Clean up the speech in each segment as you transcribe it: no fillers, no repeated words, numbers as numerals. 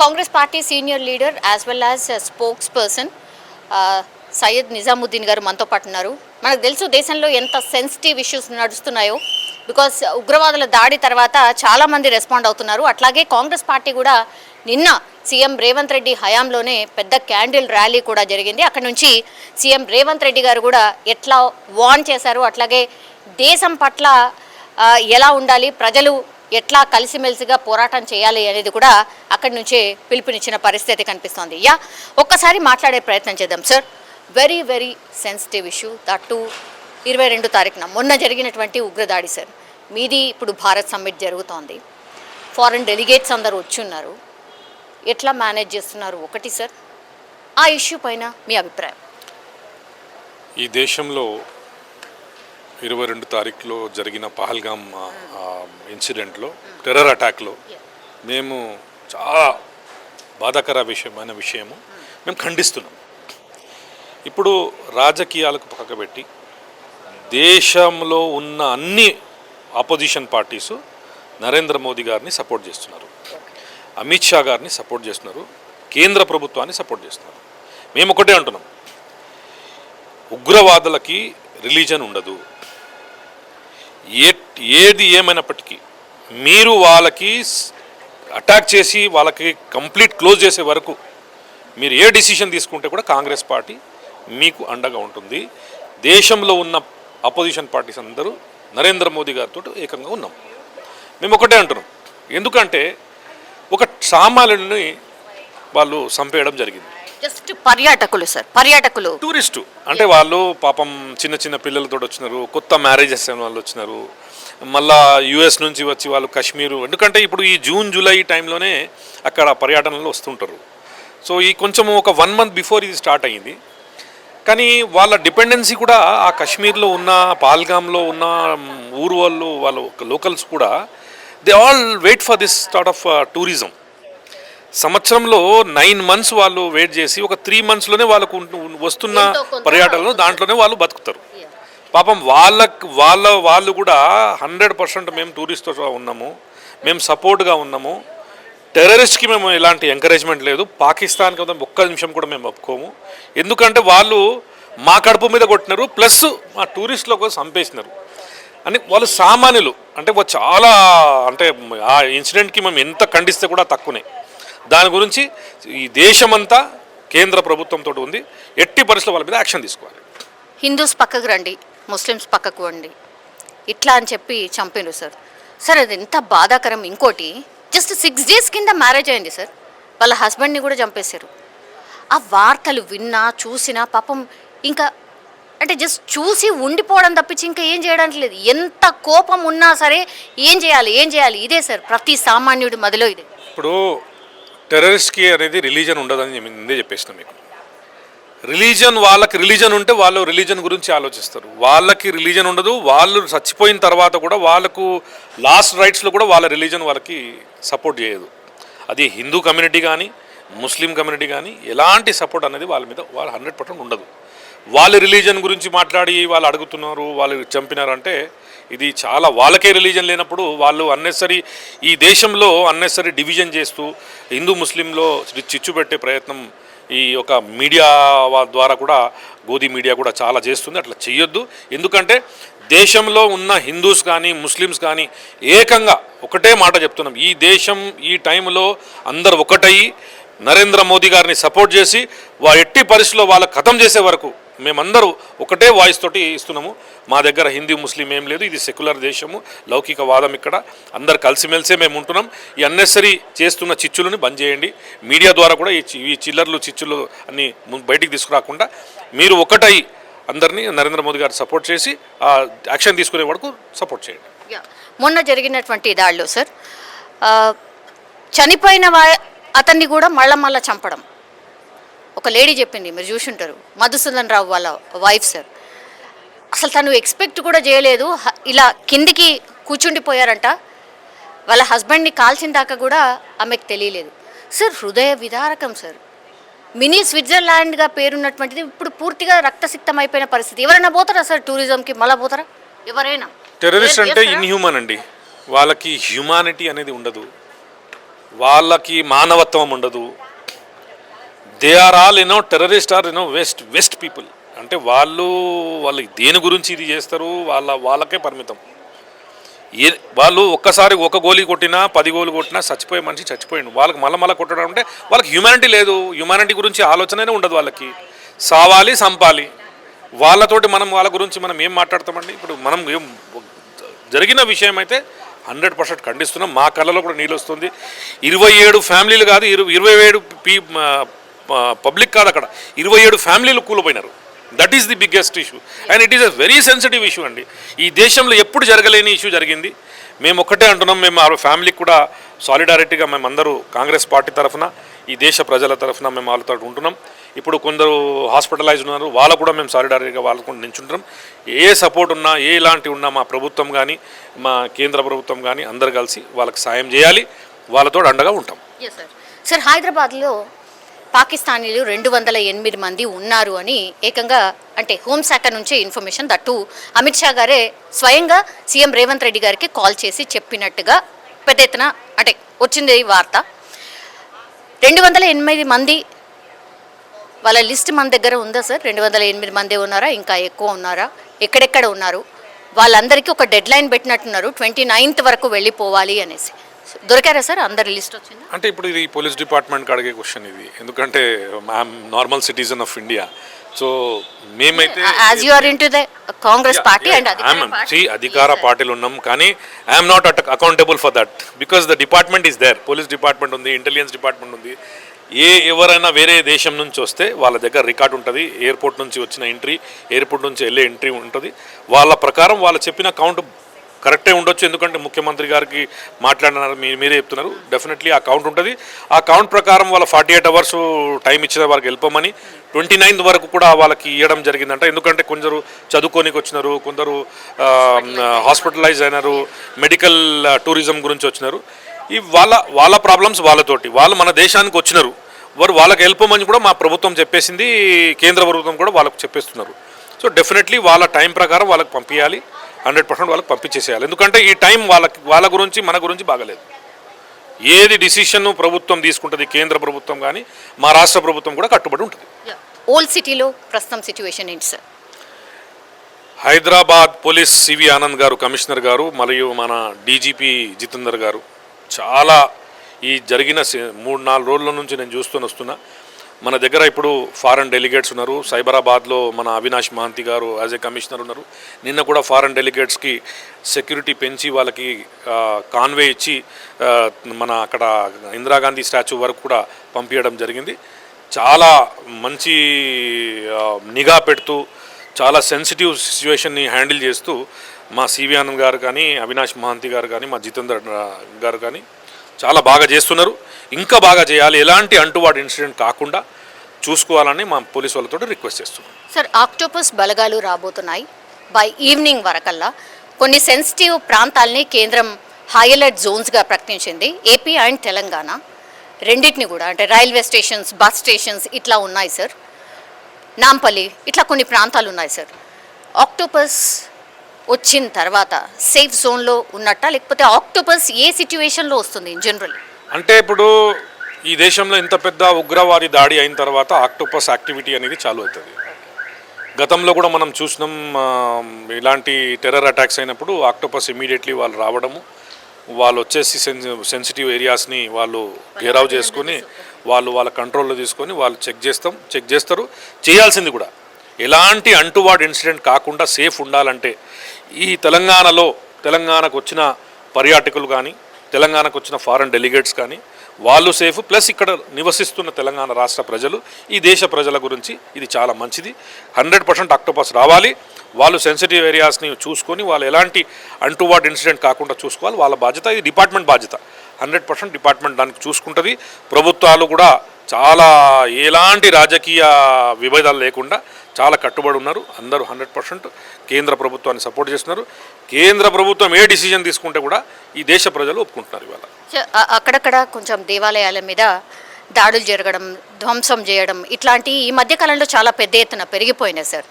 Congress party senior leader as well as spokes person Syed Nizamuddin గారు మనతో పాటు ఉన్నారు. మనకు తెలుసు దేశంలో ఎంత సెన్సిటివ్ ఇష్యూస్ నడుస్తున్నాయో. బికాస్ ఉగ్రవాదుల దాడి తర్వాత చాలామంది రెస్పాండ్ అవుతున్నారు. అట్లాగే కాంగ్రెస్ పార్టీ కూడా నిన్న సీఎం రేవంత్ రెడ్డి హయాంలోనే పెద్ద క్యాండిల్ ర్యాలీ కూడా జరిగింది. అక్కడ నుంచి సీఎం రేవంత్ రెడ్డి గారు కూడా ఎట్లా వార్న్ చేశారు, అట్లాగే దేశం పట్ల ఎలా ఉండాలి, ప్రజలు ఎట్లా కలిసిమెలిసిగా పోరాటం చేయాలి అనేది కూడా అక్కడి నుంచే పిలుపునిచ్చిన పరిస్థితి కనిపిస్తోంది. ఒక్కసారి మాట్లాడే ప్రయత్నం చేద్దాం sir. Very very sensitive issue, that 22 తారీఖున మొన్న జరిగినటువంటి ఉగ్రదాడి సార్. మీది ఇప్పుడు భారత్ సమ్మిట్ జరుగుతోంది, ఫారెన్ డెలిగేట్స్ అందరూ వచ్చి ఉన్నారు, ఎట్లా మేనేజ్ చేస్తున్నారు ఒకటి సార్, ఆ ఇష్యూ పైన మీ అభిప్రాయం? ఈ దేశంలో 22 తారీఖులో జరిగిన పహల్గామ్ ఇన్సిడెంట్లో, టెర్రర్ అటాక్లో మేము చాలా బాధాకర విషయము మేము ఖండిస్తున్నాం. ఇప్పుడు రాజకీయాలకు పక్కబెట్టి దేశంలో ఉన్న అన్ని ఆపోజిషన్ పార్టీసు నరేంద్ర మోదీ గారిని సపోర్ట్ చేస్తున్నారు, అమిత్ షా గారిని సపోర్ట్ చేస్తున్నారు, కేంద్ర ప్రభుత్వాన్ని సపోర్ట్ చేస్తున్నారు. మేము ఒకటే అంటున్నాం, ఉగ్రవాదులకి రిలీజన్ ఉండదు. ఏది ఏమైనప్పటికీ మీరు వాళ్ళకి అటాక్ చేసి వాళ్ళకి కంప్లీట్ క్లోజ్ చేసే వరకు మీరు ఏ డిసిషన్ తీసుకుంటే కూడా కాంగ్రెస్ పార్టీ మీకు అండగా ఉంటుంది. దేశంలో ఉన్న అపోజిషన్ పార్టీస్ అందరూ నరేంద్ర మోదీ గారితో ఏకంగా ఉన్నాం. మేము ఒకటే అంటున్నాం, ఎందుకంటే ఒక సామాన్యుడిని వాళ్ళు చంపేయడం జరిగింది. జస్ట్ పర్యాటకులు సార్, పర్యాటకులు, టూరిస్టు అంటే వాళ్ళు పాపం చిన్న చిన్న పిల్లలతో వచ్చినారు, కొత్త మ్యారేజెస్ అయిన వాళ్ళు వచ్చినారు, మళ్ళా యుఎస్ నుంచి వచ్చి వాళ్ళు కాశ్మీరు, ఎందుకంటే ఇప్పుడు ఈ జూన్ జూలై టైంలోనే అక్కడ పర్యటనలో వస్తుంటారు. సో ఈ కొంచెం ఒక 1 month బిఫోర్ ఇది స్టార్ట్ అయ్యింది. కానీ వాళ్ళ డిపెండెన్సీ కూడా ఆ కాశ్మీర్లో ఉన్న పహల్గామ్లో ఉన్న ఊరు వాళ్ళు లోకల్స్ కూడా they all wait for this sort of tourism. సంవత్సరంలో 9 months వాళ్ళు వెయిట్ చేసి ఒక 3 monthsలోనే వాళ్ళకు వస్తున్న పర్యటనలో దాంట్లోనే వాళ్ళు బతుకుతారు. పాపం వాళ్ళు కూడా 100% మేము టూరిస్ట్తో ఉన్నాము, మేము సపోర్ట్గా ఉన్నాము, టెర్రరిస్ట్కి మేము ఎలాంటి ఎంకరేజ్మెంట్ లేదు, పాకిస్తాన్కి ఒక్క నిమిషం కూడా మేము ఒప్పుకోము. ఎందుకంటే వాళ్ళు మా కడుపు మీద కొట్టినారు, ప్లస్ మా టూరిస్టుల కోసం చంపేసినారు అని వాళ్ళు సామాన్యులు. అంటే చాలా అంటే ఆ ఇన్సిడెంట్కి మేము ఎంత ఖండిస్తే కూడా తక్కువనే. దాని గురించి ఈ దేశమంతా కేంద్ర ప్రభుత్వంతో ఉంది, ఎట్టి పరిస్థితుల్లో వాళ్ళ మీద యాక్షన్ తీసుకోవాలి. హిందూస్ పక్కకు రండి, ముస్లిమ్స్ పక్కకు రండి ఇట్లా అని చెప్పి చంపినారు సార్. సార్ అది ఎంత బాధాకరం. ఇంకోటి, జస్ట్ 6 days కింద మ్యారేజ్ అయింది సార్, వాళ్ళ హస్బెండ్ని కూడా చంపేశారు. ఆ వార్తలు విన్నా చూసినా పాపం ఇంకా అంటే జస్ట్ చూసి ఉండిపోవడం తప్పించి ఇంకా ఏం చేయడానికి లేదు. ఎంత కోపం ఉన్నా సరే ఏం చేయాలి ఇదే సార్ ప్రతి సామాన్యుడి మదిలో ఇదే. ఇప్పుడు టెర్రరిస్ట్కి అనేది రిలీజన్ ఉండదని ముందే చెప్పేసిన మీకు. వాళ్ళకి రిలీజన్ ఉంటే వాళ్ళు రిలీజన్ గురించి ఆలోచిస్తారు. వాళ్ళకి రిలీజన్ ఉండదు, వాళ్ళు చచ్చిపోయిన తర్వాత కూడా వాళ్ళకు లాస్ట్ రైట్స్లో కూడా వాళ్ళ రిలీజన్ వాళ్ళకి సపోర్ట్ చేయదు. అది హిందూ కమ్యూనిటీ కానీ ముస్లిం కమ్యూనిటీ కానీ ఎలాంటి సపోర్ట్ అనేది వాళ్ళ మీద 100% ఉండదు. వాళ్ళ రిలీజన్ గురించి మాట్లాడి వాళ్ళు అడుగుతున్నారు, వాళ్ళు చంపినారంటే ఇది చాలా వాళ్ళకే రిలీజన్ లేనప్పుడు వాళ్ళు ఈ దేశంలో అన్నెసరీ డివిజన్ చేస్తూ హిందూ ముస్లింలో చిచ్చు పెట్టే ప్రయత్నం ఈ యొక్క మీడియా ద్వారా కూడా, గోధి మీడియా కూడా చాలా చేస్తుంది. అట్లా చేయొద్దు. ఎందుకంటే దేశంలో ఉన్న హిందూస్ కానీ ముస్లిమ్స్ కానీ ఏకంగా ఒకటే మాట చెప్తున్నాం, ఈ దేశం ఈ టైంలో అందరు ఒకటయ్యి నరేంద్ర మోదీ గారిని సపోర్ట్ చేసి ఎట్టి పరిస్థితుల్లో వాళ్ళ ఖతం చేసే వరకు మేమందరూ ఒకటే వాయిస్ తోటి ఇస్తున్నాము. మా దగ్గర హిందూ ముస్లిం ఏం లేదు, ఇది సెక్యులర్ దేశము, లౌకికవాదం, ఇక్కడ అందరు కలిసిమెలిసే మేము ఉంటున్నాం. ఈ అన్నెసరీ చేస్తున్న చిచ్చులని బంద్ చేయండి. మీడియా ద్వారా కూడా ఈ చిచ్చులు అన్ని బయటికి తీసుకురాకుండా మీరు ఒకటై అందరినీ నరేంద్ర మోదీ గారు సపోర్ట్ చేసి యాక్షన్ తీసుకునే వరకు సపోర్ట్ చేయండి. మొన్న జరిగినటువంటి దాడిలో సార్ చనిపోయిన అతన్ని కూడా మళ్ళా చంపడం. ఒక లేడీ చెప్పింది, మీరు చూసుంటారు, మధుసూదన్ రావు వాళ్ళ వైఫ్ సార్. అసలు తను ఎక్స్పెక్ట్ కూడా చేయలేదు, ఇలా కిందికి కూర్చుండిపోయారంట. వాళ్ళ హస్బెండ్ని కాల్చిన దాకా కూడా ఆమెకు తెలియలేదు సార్. హృదయ విదారకం సార్. మినీ స్విట్జర్లాండ్గా పేరున్నటువంటిది ఇప్పుడు పూర్తిగా రక్తసిక్తం అయిపోయిన పరిస్థితి. ఎవరైనా పోతారా సార్ టూరిజంకి? మళ్ళీ పోతారా ఎవరైనా? టెర్రరిస్ట్ అంటే ఇన్హ్యూమన్ అండి, వాళ్ళకి హ్యూమానిటీ అనేది ఉండదు. వాళ్ళకి మానవత్వం ఉండదు. They are all terrorist or waste people. అంటే వాళ్ళు దేని గురించి ఇది చేస్తారు, వాళ్ళకే పరిమితం. వాళ్ళు ఒక్కసారి ఒక గోలీ కొట్టినా 10 గోలు కొట్టినా చచ్చిపోయే మనిషి చచ్చిపోయిండు. వాళ్ళకి మళ్ళీ కొట్టడం అంటే వాళ్ళకి హ్యూమానిటీ లేదు. హ్యూమానిటీ గురించి ఆలోచననే ఉండదు వాళ్ళకి. సావాలి, సంపాలి. వాళ్ళ గురించి మనం ఏం మాట్లాడతామండి? ఇప్పుడు మనం జరిగిన విషయం అయితే 100% ఖండిస్తున్నాం. మా కళ్ళలో కూడా నీళ్ళు వస్తుంది. 27 ఫ్యామిలీలు కాదు, 27 పబ్లిక్ కాదు, అక్కడ 27 ఫ్యామిలీలు కూలిపోయినారు. That is the biggest issue and it is a very sensitive issue అండి. ఈ దేశంలో ఎప్పుడు జరగలేని ఇష్యూ జరిగింది. మేము ఒక్కటే అంటున్నాం, మేము ఆ ఫ్యామిలీకి కూడా సాలిడారిటీగా మేమందరూ కాంగ్రెస్ పార్టీ తరఫున, ఈ దేశ ప్రజల తరఫున మేము వాళ్ళతో ఉంటున్నాం. ఇప్పుడు కొందరు హాస్పిటలైజ్ ఉన్నారు, వాళ్ళకు కూడా మేము సాలిడారిటీగా వాళ్ళకు నించుంటున్నాం. ఏ సపోర్ట్ ఉన్నా, ఎలాంటి ఉన్నా మా ప్రభుత్వం కానీ మా కేంద్ర ప్రభుత్వం కానీ అందరు కలిసి వాళ్ళకి సాయం చేయాలి, వాళ్ళతో అండగా ఉంటాం. సార్, హైదరాబాద్లో పాకిస్తానీలు 208 మంది ఉన్నారు అని ఏకంగా అంటే హోంశాఖ నుంచే ఇన్ఫర్మేషన్, దట్టు అమిత్ షా గారే స్వయంగా సీఎం రేవంత్ రెడ్డి గారికి కాల్ చేసి చెప్పినట్టుగా పెద్ద ఎత్తున అంటే వచ్చింది ఈ వార్త. 208 మంది వాళ్ళ లిస్ట్ మన దగ్గర ఉందా సార్? 208 మంది ఉన్నారా, ఇంకా ఎక్కువ ఉన్నారా, ఎక్కడెక్కడ ఉన్నారు? వాళ్ళందరికీ ఒక డెడ్ లైన్ పెట్టినట్టున్నారు, 29th వరకు వెళ్ళిపోవాలి అనేసి. దొరికారా సార్? అందరి లిస్ట్ వచ్చింది అంటే ఇప్పుడు ఇది పోలీస్ డిపార్ట్మెంట్కి అడిగే క్వశ్చన్ ఇది. ఎందుకంటే I'm normal citizen of India. So మేమైతే కాంగ్రెస్ పార్టీ అండ్ అధికార పార్టీలు ఉన్నాం, కానీ I'm not accountable for that because the department is there. Police department ఉంది, ఇంటెలిజెన్స్ డిపార్ట్మెంట్ ఉంది. ఎవరైనా వేరే దేశం నుంచి వస్తే వాళ్ళ దగ్గర రికార్డ్ ఉంటుంది. ఎయిర్పోర్ట్ నుంచి వచ్చిన ఎంట్రీ, ఎయిర్పోర్ట్ నుంచి వెళ్ళే ఎంట్రీ ఉంటుంది. వాళ్ళ ప్రకారం వాళ్ళు చెప్పిన కౌంట్ కరెక్టే ఉండొచ్చు. ఎందుకంటే ముఖ్యమంత్రి గారికి మాట్లాడినారు, మీరే చెప్తున్నారు. డెఫినెట్లీ ఆ కౌంట్ ఉంటుంది. ఆ కౌంట్ ప్రకారం వాళ్ళ 48 అవర్స్ టైం ఇచ్చిన వాళ్ళకి వెళ్ళిపోమని 29th వరకు కూడా వాళ్ళకి ఇవ్వడం జరిగిందంట. ఎందుకంటే కొందరు చదువుకోనికి వచ్చినారు, కొందరు హాస్పిటలైజ్ అయినారు, మెడికల్ టూరిజం గురించి వచ్చినారు. ఈ వాళ్ళ ప్రాబ్లమ్స్ వాళ్ళతోటి. వాళ్ళు మన దేశానికి వచ్చినారు, వాళ్ళకి వెళ్ళిపోమని కూడా మా ప్రభుత్వం చెప్పేసింది, కేంద్ర ప్రభుత్వం కూడా వాళ్ళకు చెప్పేస్తున్నారు. సో డెఫినెట్లీ వాళ్ళ టైం ప్రకారం వాళ్ళకి పంపించాలి, 100% వాళ్ళకి పంపించేసేయాలి. ఎందుకంటే ఈ టైం వాళ్ళ గురించి మన గురించి బాగలేదు. ఏది డిసిషన్ ప్రభుత్వం తీసుకుంటుంది, కేంద్ర ప్రభుత్వం కానీ మా రాష్ట్ర ప్రభుత్వం కూడా కట్టుబడి ఉంటుంది. ఓల్డ్ సిటీలో ప్రస్తుతం సిచ్యువేషన్ ఏంటి sir? Hyderabad police CV Anand garu, commissioner గారు, మరియు మన డీజీపీ జితేందర్ గారు చాలా ఈ జరిగిన 3-4 రోజుల నుంచి నేను వస్తున్నా. మన దగ్గర ఇప్పుడు ఫారెన్ డెలిగేట్స్ ఉన్నారు. సైబరాబాద్లో మన అవినాష్ మహంతి గారు యాజ్ ఏ కమిషనర్ ఉన్నారు. నిన్న కూడా ఫారెన్ డెలిగేట్స్కి సెక్యూరిటీ పెంచి వాళ్ళకి కాన్వే ఇచ్చి మన అక్కడ ఇందిరాగాంధీ స్టాచ్యూ వరకు కూడా పంపించడం జరిగింది. చాలా మంచి నిఘా పెడుతూ, చాలా సెన్సిటివ్ సిచ్యువేషన్ని హ్యాండిల్ చేస్తూ మా సివి ఆనంద్ గారు కానీ, అవినాష్ మహంతి గారు కానీ, మా జితేందర్ గారు కానీ చాలా బాగా చేస్తున్నారు. ఇంకా బాగా చేయాలి, ఎలాంటి అంటువాడు ఇన్సిడెంట్ కాకుండా చూసుకోవాలని మా పోలీసు వాళ్ళతో రిక్వెస్ట్ చేస్తున్నాం. సార్, ఆక్టోపస్ బలగాలు రాబోతున్నాయి. బై ఈవినింగ్ వరకల్లా కొన్ని సెన్సిటివ్ ప్రాంతాలని కేంద్రం హై అలర్ట్ జోన్స్గా ప్రకటించింది. ఏపీ అండ్ తెలంగాణ రెండింటిని కూడా, అంటే రైల్వే స్టేషన్స్, బస్ స్టేషన్స్ ఇట్లా ఉన్నాయి సార్. నాంపల్లి ఇట్లా కొన్ని ప్రాంతాలు ఉన్నాయి సార్. ఆక్టోపస్ వచ్చిన తర్వాత సేఫ్ జోన్లో ఉన్నట్ట, లేకపోతే ఆక్టోపస్ ఏ సిచ్యువేషన్లో వస్తుంది ఇన్ జనరల్? అంటే ఇప్పుడు ఈ దేశంలో ఇంత పెద్ద ఉగ్రవాది దాడి అయిన తర్వాత ఆక్టోపస్ యాక్టివిటీ అనేది చాలు అవుతుంది. గతంలో కూడా మనం చూసినాం, ఇలాంటి టెర్రర్ అటాక్స్ అయినప్పుడు ఆక్టోపస్ ఇమీడియట్లీ వాళ్ళు రావడము, వాళ్ళు వచ్చేసి సెన్సిటివ్ ఏరియాస్ని వాళ్ళు గేరావ్ చేసుకొని వాళ్ళ కంట్రోల్లో తీసుకొని వాళ్ళు చెక్ చేస్తారు. చేయాల్సింది కూడా ఎలాంటి అంటువాడు ఇన్సిడెంట్ కాకుండా సేఫ్ ఉండాలంటే ఈ తెలంగాణకు వచ్చిన పర్యాటకులు కానీ, తెలంగాణకు వచ్చిన ఫారెన్ డెలిగేట్స్ కానీ వాళ్ళు సేఫ్, ప్లస్ ఇక్కడ నివసిస్తున్న తెలంగాణ రాష్ట్ర ప్రజలు, ఈ దేశ ప్రజల గురించి ఇది చాలా మంచిది. 100% ఆక్టోపస్ రావాలి. వాళ్ళు సెన్సిటివ్ ఏరియాస్ని చూసుకొని వాళ్ళు ఎలాంటి అంటువార్డ్ ఇన్సిడెంట్ కాకుండా చూసుకోవాలి. వాళ్ళ బాధ్యత, ఇది డిపార్ట్మెంట్ బాధ్యత. 100% డిపార్ట్మెంట్ దానికి చూసుకుంటుంది. ప్రభుత్వాలు కూడా చాలా ఎలాంటి రాజకీయ విభేదాలు లేకుండా చాలా కట్టుబడి ఉన్నారు. అందరూ 100% కేంద్ర ప్రభుత్వాన్ని సపోర్ట్ చేస్తున్నారు. కేంద్ర ప్రభుత్వం ఏ డిసిజన్ తీసుకుంటే కూడా ఈ దేశ ప్రజలు ఒప్పుకుంటున్నారు. ఇవాళ అక్కడక్కడ కొంచెం దేవాలయాల మీద దాడులు జరగడం, ధ్వంసం చేయడం ఇట్లాంటి ఈ మధ్యకాలంలో చాలా పెద్ద ఎత్తున పెరిగిపోయినాయి సార్.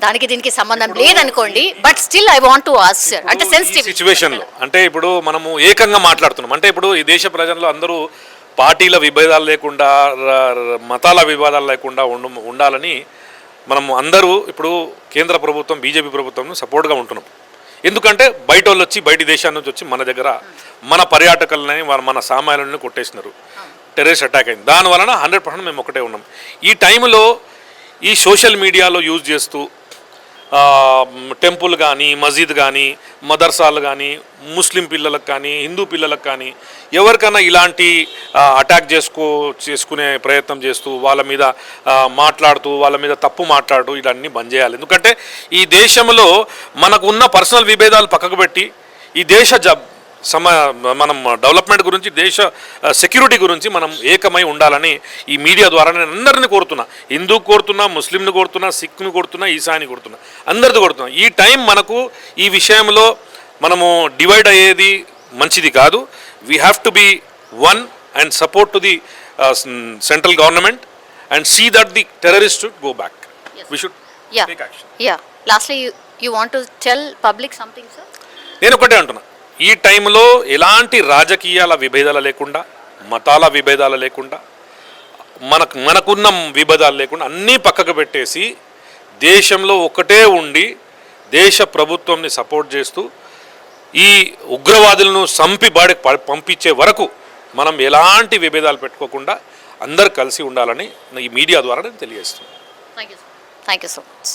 దానికి దీనికి సంబంధం లేదనుకోండి, but still I want to ask sir, అంటే సెన్సిటివ్ సిచ్యువేషన్లో అంటే ఇప్పుడు మనము ఏకంగా మాట్లాడుతున్నాం. అంటే ఇప్పుడు ఈ దేశ ప్రజల్లో అందరూ పార్టీల విభేదాలు లేకుండా మతాల వివాదాలు లేకుండా ఉండాలని మనం అందరూ ఇప్పుడు కేంద్ర ప్రభుత్వం బీజేపీ ప్రభుత్వం సపోర్ట్గా ఉంటున్నాం. ఎందుకంటే బయట వాళ్ళు వచ్చి బయట దేశాల నుంచి వచ్చి మన దగ్గర మన పర్యాటకులని మన సామాన్యులను కొట్టేసినారు, టెర్రరిస్ట్ అటాక్ అయింది. దానివలన 100% మేము ఒకటే ఉన్నాం. ఈ టైంలో ఈ సోషల్ మీడియాలో యూజ్ చేస్తూ టెంపుల్ కానీ మస్జిద్ కానీ మదర్సాలు కానీ ముస్లిం పిల్లలకు కానీ హిందూ పిల్లలకు కానీ ఎవరికైనా ఇలాంటి అటాక్ చేసుకునే ప్రయత్నం చేస్తూ వాళ్ళ మీద మాట్లాడుతూ వాళ్ళ మీద తప్పు మాట్లాడుతూ ఇవన్నీ బంద్ చేయాలి. ఎందుకంటే ఈ దేశంలో మనకు ఉన్న పర్సనల్ విభేదాలు పక్కకు పెట్టి ఈ దేశ మనం డెవలప్మెంట్ గురించి దేశ సెక్యూరిటీ గురించి మనం ఏకమై ఉండాలని ఈ మీడియా ద్వారా నేను అందరిని కోరుతున్నా. హిందూ కోరుతున్నా, ముస్లింని కోరుతున్నా, సిఖ్ని కోరుతున్నా, ఈసాని కోరుతున్నా, అందరిది కోరుతున్నా. ఈ టైం మనకు ఈ విషయంలో మనము డివైడ్ అయ్యేది మంచిది కాదు. We have to be one and support to the central government and see that the terrorist should go back. We should take action. Lastly you want to tell public something sir? నేను ఒకటే అంటున్నా, ఈ టైంలో ఎలాంటి రాజకీయాల విభేదాలు లేకుండా, మతాల విభేదాలు లేకుండా, మనకున్న విభేదాలు లేకుండా అన్నీ పక్కకు పెట్టేసి దేశంలో ఒకటే ఉండి దేశ ప్రభుత్వంని సపోర్ట్ చేస్తూ ఈ ఉగ్రవాదులను పంపించే వరకు మనం ఎలాంటి విభేదాలు పెట్టుకోకుండా అందరు కలిసి ఉండాలని ఈ మీడియా ద్వారా నేను తెలియజేస్తున్నాను. Thank you so much.